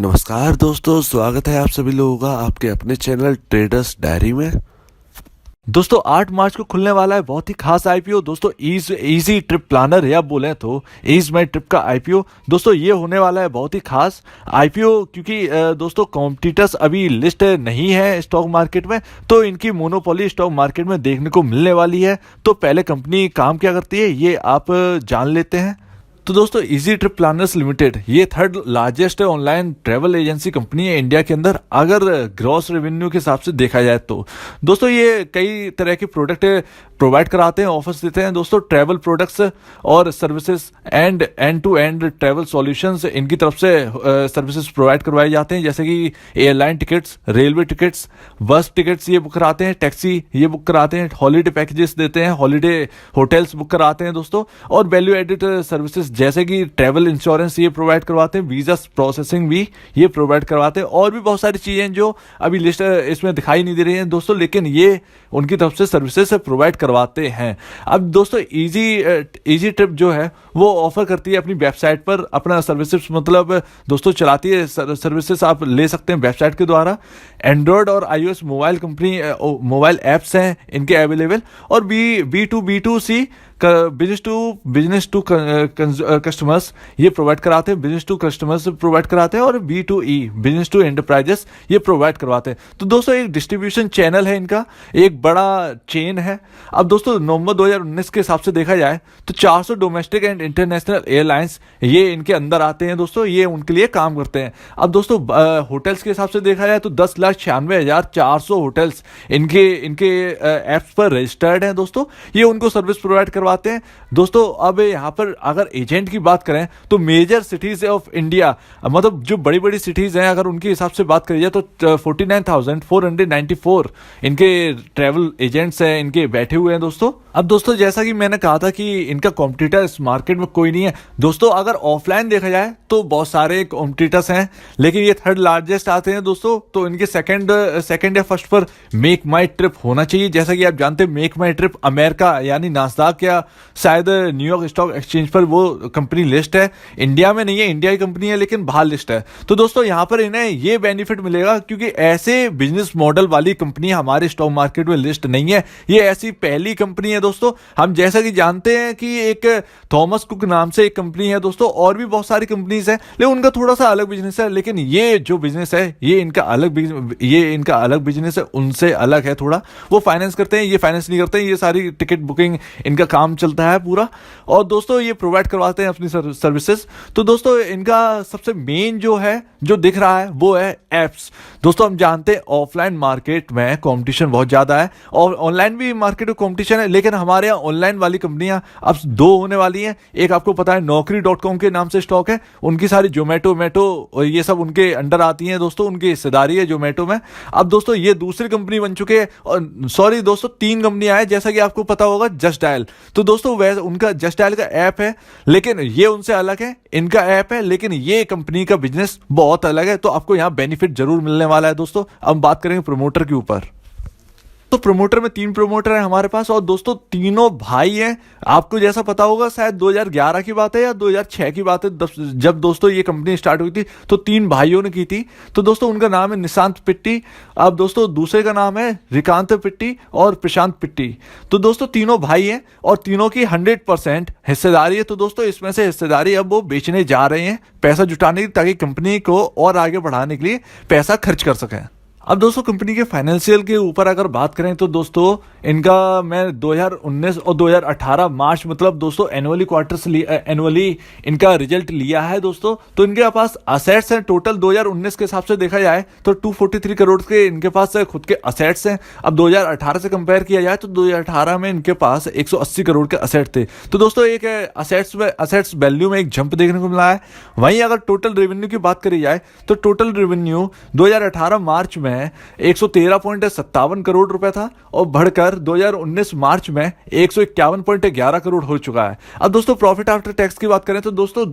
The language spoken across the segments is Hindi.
नमस्कार दोस्तों, स्वागत है आप सभी लोगों का आपके अपने चैनल ट्रेडर्स डायरी में। दोस्तों 8 मार्च को खुलने वाला है बहुत ही खास आईपीओ। दोस्तों इजी ट्रिप प्लानर या बोले तो ईज माई ट्रिप का आईपीओ। दोस्तों ये होने वाला है बहुत ही खास आईपीओ क्योंकि दोस्तों कॉम्पिटिटर्स अभी लिस्ट नहीं है स्टॉक मार्केट में, तो इनकी मोनोपोली स्टॉक मार्केट में देखने को मिलने वाली है। तो पहले कंपनी काम क्या करती है ये आप जान लेते हैं। तो दोस्तों इजी ट्रिप प्लानर्स लिमिटेड ये third largest online travel agency company है इंडिया के अंदर, अगर ग्रॉस रेवेन्यू के हिसाब से देखा जाए तो। दोस्तों ये कई तरह के प्रोडक्ट प्रोवाइड कराते हैं, ऑफर्स देते हैं दोस्तों, ट्रैवल प्रोडक्ट्स और services end to end travel solutions इनकी तरफ से सर्विसेज प्रोवाइड करवाए जाते हैं, जैसे कि एयरलाइन टिकट्स, रेलवे टिकट्स, बस टिकट्स ये बुक कराते हैं, टैक्सी ये बुक कराते हैं, हॉलीडे पैकेजेस देते हैं, हॉलीडे होटल्स बुक कराते हैं दोस्तों, और वैल्यू एडेड सर्विसेज जैसे कि ट्रैवल इंश्योरेंस ये प्रोवाइड करवाते हैं, वीजा प्रोसेसिंग भी ये प्रोवाइड करवाते हैं, और भी बहुत सारी चीजें जो अभी लिस्ट इसमें दिखाई नहीं दे रही हैं दोस्तों, लेकिन ये उनकी तरफ से सर्विसेज प्रोवाइड करवाते हैं। अब दोस्तों इजी ट्रिप जो है वो ऑफर करती है अपनी वेबसाइट पर अपना सर्विसेज, मतलब दोस्तों चलाती है सर्विसेज, आप ले सकते हैं वेबसाइट के द्वारा। एंड्रॉयड और iOS मोबाइल ऐप्स हैं इनके अवेलेबल, और B2B2C बिजनेस टू कस्टमर्स ये प्रोवाइड कराते हैं, बिजनेस टू कस्टमर्स प्रोवाइड कराते हैं, और B2E बिजनेस टू एंटरप्राइजेस ये प्रोवाइड करवाते हैं। तो दोस्तों एक डिस्ट्रीब्यूशन चैनल है इनका, एक बड़ा चेन है। अब दोस्तों नवंबर 2019 के हिसाब से देखा जाए तो 400 डोमेस्टिक एंड इंटरनेशनल एयरलाइंस ये इनके अंदर आते हैं दोस्तों, ये उनके लिए काम करते हैं। अब दोस्तों होटल्स के हिसाब से देखा जाए तो 10,96,400 होटल्स इनके ऐप्स पर रजिस्टर्ड हैं दोस्तों, ये उनको सर्विस प्रोवाइड करवाते हैं दोस्तों। अब यहाँ पर अगर एजेंट की बात करें तो मेजर सिटीज ऑफ इंडिया, मतलब जो बड़ी बड़ी सिटीज हैं अगर उनके हिसाब से बात करी जाए तो 49,494 इनके ट्रैवल एजेंट्स हैं, इनके बैठे हुए हैं दोस्तों। अब दोस्तों जैसा कि मैंने कहा था कि इनका कॉम्पिटिटर इस मार्केट में कोई नहीं है दोस्तों। अगर ऑफलाइन देखा जाए तो बहुत सारे कॉम्पिटिटर्स हैं, लेकिन ये थर्ड लार्जेस्ट आते हैं दोस्तों, तो इनके सेकंड या फर्स्ट पर मेक माई ट्रिप होना चाहिए। जैसा कि आप जानते हैं मेक माई ट्रिप अमेरिका यानी नास्डाक या शायद न्यूयॉर्क स्टॉक एक्सचेंज पर वो कंपनी लिस्ट है, इंडिया में नहीं है, इंडिया की कंपनी है लेकिन बाहर लिस्ट है। तो दोस्तों यहाँ पर इन्हें ये बेनिफिट मिलेगा क्योंकि ऐसे बिजनेस मॉडल वाली कंपनी हमारे स्टॉक मार्केट में लिस्ट नहीं है, ये ऐसी पहली कंपनी है दोस्तों। हम जैसा कि जानते हैं कि एक थॉमस कुक नाम से एक कंपनी है दोस्तों, और भी बहुत सारी कंपनीज है लेकिन उनका थोड़ा सा अलग बिजनेस है, लेकिन ये जो बिजनेस है ये इनका अलग बिजनेस है, उनसे अलग है थोड़ा। वो फाइनेंस करते हैं, ये फाइनेंस नहीं करते हैं, ये सारी टिकट बुकिंग इनका काम चलता है पूरा, और दोस्तों ये प्रोवाइड करवाते हैं अपनी सर्विसेज। तो दोस्तों इनका सबसे मेन जो है जो दिख रहा है वो है एप्स। दोस्तों हम जानते हैं ऑफलाइन मार्केट में कंपटीशन बहुत ज्यादा है और ऑनलाइन भी मार्केट में कंपटीशन है, लेकिन हमारे यहाँ ऑनलाइन वाली कंपनियां अब 2 होने वाली हैं। एक आपको पता है Naukri.com के नाम से स्टॉक है, उनकी सारी जोमेटो ये सब उनके अंडर आती हैं दोस्तों, उनकी हिस्सेदारी है जोमेटो में। अब दोस्तों ये दूसरी कंपनी बन चुके हैं, और सॉरी दोस्तों 3 कंपनियां हैं, जैसा कि आपको पता होगा जस्ट डायल। तो दोस्तों वैसे उनका जस्ट डायल का ऐप है, लेकिन ये उनसे अलग है, इनका ऐप है लेकिन ये कंपनी का बिजनेस बहुत अलग है, तो आपको यहां बेनिफिट जरूर मिलने वाला है दोस्तों। अब बात करेंगे प्रमोटर के ऊपर। तो प्रमोटर में 3 प्रमोटर हैं हमारे पास, और दोस्तों तीनों भाई हैं। आपको जैसा पता होगा शायद 2011 की बात है या 2006 की बात है, जब दोस्तों ये कंपनी स्टार्ट हुई थी तो 3 भाइयों ने की थी। तो दोस्तों उनका नाम है निशांत पिट्टी, अब दोस्तों दूसरे का नाम है रिकांत पिट्टी और प्रशांत पिट्टी। तो दोस्तों तीनों भाई हैं और तीनों की 100% हिस्सेदारी है। तो दोस्तों इसमें से हिस्सेदारी अब वो बेचने जा रहे हैं पैसा जुटाने की, ताकि कंपनी को और आगे बढ़ाने के लिए पैसा खर्च कर सकें। अब दोस्तों कंपनी के फाइनेंशियल के ऊपर अगर बात करें तो दोस्तों इनका मैं 2019 और 2018 मार्च मतलब दोस्तों एनुअली इनका रिजल्ट लिया है दोस्तों। तो इनके पास असेट्स हैं टोटल 2019 के हिसाब से देखा जाए तो 243 करोड़ के इनके पास खुद के असेट्स हैं। अब 2018 से कंपेयर किया जाए तो 2018 में इनके पास 180 करोड़ के असेट थे। तो दोस्तों एक असेट्स वैल्यू में एक जंप देखने को मिला है। वहीं अगर टोटल रेवेन्यू की बात करी जाए तो टोटल रेवेन्यू 2018 मार्च में 113.57 करोड़ रुपए था और बढ़कर 2019 मार्च में 151.11 करोड़ हो चुका है। अब दोस्तों प्रॉफिट आफ्टर टैक्स की बात करें तो दोस्तों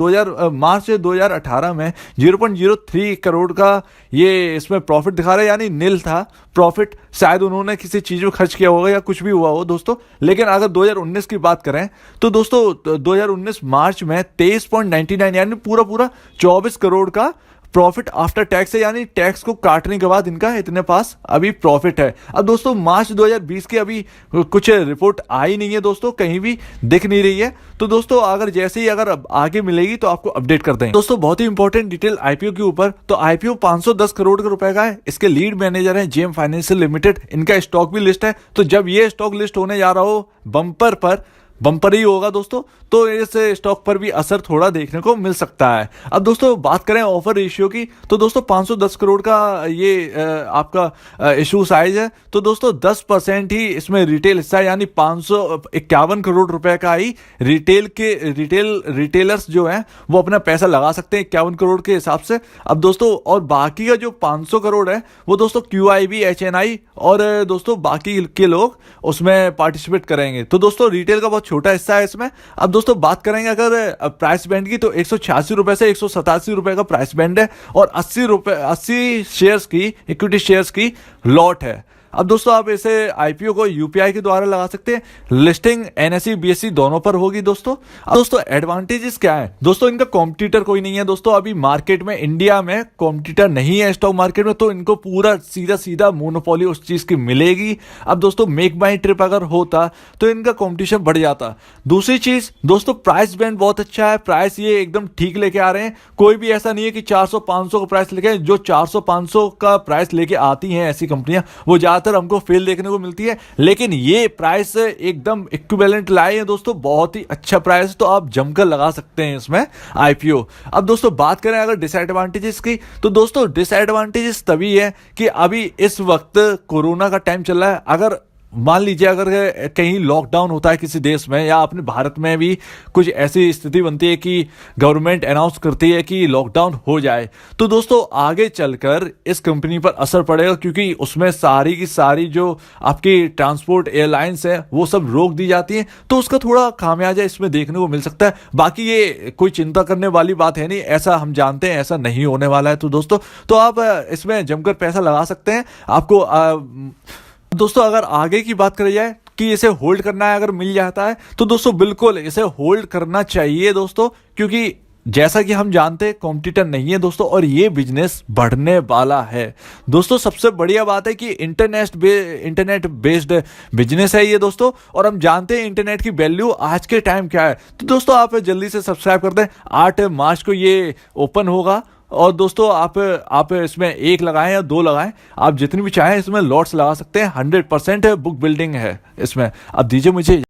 मार्च 2018 में 0.03 करोड़ का ये इसमें प्रॉफिट दिखा रहा है, यानी नील था प्रॉफिट। शायद उन्होंने किसी चीज में खर्च किया होगा या कुछ भी हुआ हो दोस्तों। लेकिन अगर 2019 की बात करें तो दोस्तों 2019 मार्च में 23.99 यानी पूरा 24 करोड़ का प्रॉफिट आफ्टर टैक्स है, यानी टैक्स को काटने के बाद इनका इतने पास अभी प्रॉफिट है। अब दोस्तों मार्च 2020 की अभी कुछ रिपोर्ट आई नहीं है दोस्तों, कहीं भी दिख नहीं रही है। तो दोस्तों अगर जैसे ही अगर आगे मिलेगी तो आपको अपडेट कर दें। दोस्तों बहुत ही इंपॉर्टेंट डिटेल आईपीओ के ऊपर, तो आईपीओ 510 करोड़ के रुपए का है। इसके लीड मैनेजर हैं जेम फाइनेंशियल लिमिटेड, इनका स्टॉक भी लिस्ट है। तो जब ये स्टॉक लिस्ट होने जा रहा हो बम्पर ही होगा दोस्तों, तो इस स्टॉक पर भी असर थोड़ा देखने को मिल सकता है। अब दोस्तों बात करें ऑफर रेशियो की, तो दोस्तों 510 करोड़ का ये आपका इशू साइज है। तो दोस्तों 10% ही इसमें रिटेल हिस्सा है, यानी 551 करोड़ रुपए का ही रिटेलर्स जो हैं वो अपना पैसा लगा सकते हैं 51 करोड़ के हिसाब से। अब दोस्तों और बाकी का जो 500 करोड़ है वो दोस्तों QIB, HNI और दोस्तों बाकी के लोग उसमें पार्टिसिपेट करेंगे। तो दोस्तों रिटेल का बहुत छोटा हिस्सा है इसमें। अब दोस्तों बात करेंगे अगर प्राइस बैंड की, तो 186 रुपए से 187 रुपए का प्राइस बैंड है और 80 शेयर्स की, इक्विटी शेयर्स की लॉट है। अब दोस्तों आप इसे आईपीओ को यूपीआई के द्वारा लगा सकते हैं। लिस्टिंग NSE BSE दोनों पर होगी दोस्तों। अब दोस्तों एडवांटेजेस क्या है? दोस्तों इनका कॉम्पिटिटर कोई नहीं है दोस्तों, अभी मार्केट में इंडिया में कॉम्पिटिटर नहीं है स्टॉक मार्केट में, तो इनको पूरा सीधा मोनोपोली उस चीज की मिलेगी। अब दोस्तों मेक माई ट्रिप अगर होता तो इनका कॉम्पिटिशन बढ़ जाता। दूसरी चीज दोस्तों प्राइस बैंड बहुत अच्छा है, प्राइस ये एकदम ठीक लेके आ रहे हैं। कोई भी ऐसा नहीं है कि 400-500 का प्राइस लेके, जो 400-500 का प्राइस लेके आती हैं ऐसी कंपनियां वो हमको फेल देखने को मिलती है, लेकिन ये प्राइस एकदम इक्विवेलेंट लाए हैं दोस्तों, बहुत ही अच्छा प्राइस, तो आप जमकर लगा सकते हैं इसमें आईपीओ। अब दोस्तों बात करें अगर डिसएडवांटेजेस की, तो दोस्तों डिसएडवांटेजेस तभी है कि अभी इस वक्त कोरोना का टाइम चल रहा है। अगर मान लीजिए अगर कहीं लॉकडाउन होता है किसी देश में, या अपने भारत में भी कुछ ऐसी स्थिति बनती है कि गवर्नमेंट अनाउंस करती है कि लॉकडाउन हो जाए, तो दोस्तों आगे चलकर इस कंपनी पर असर पड़ेगा, क्योंकि उसमें सारी की सारी जो आपकी ट्रांसपोर्ट एयरलाइंस है वो सब रोक दी जाती है। तो उसका थोड़ा खामियाजा इसमें देखने को मिल सकता है। बाकी ये कोई चिंता करने वाली बात है नहीं, ऐसा हम जानते हैं ऐसा नहीं होने वाला है। तो दोस्तों तो आप इसमें जमकर पैसा लगा सकते हैं। आपको दोस्तों अगर आगे की बात करी जाए कि इसे होल्ड करना है, अगर मिल जाता है तो दोस्तों बिल्कुल इसे होल्ड करना चाहिए दोस्तों, क्योंकि जैसा कि हम जानते हैं कॉम्पिटिटर नहीं है दोस्तों, और ये बिजनेस बढ़ने वाला है दोस्तों। सबसे बढ़िया बात है कि इंटरनेट बेस्ड बिजनेस है ये दोस्तों, और हम जानते हैं इंटरनेट की वैल्यू आज के टाइम क्या है। तो दोस्तों आप जल्दी से सब्सक्राइब कर दें। 8 मार्च को ये ओपन होगा, और दोस्तों आप इसमें 1 लगाएं या 2 लगाएं, आप जितनी भी चाहें इसमें लॉट्स लगा सकते हैं। 100% बुक बिल्डिंग है इसमें। अब दीजिए मुझे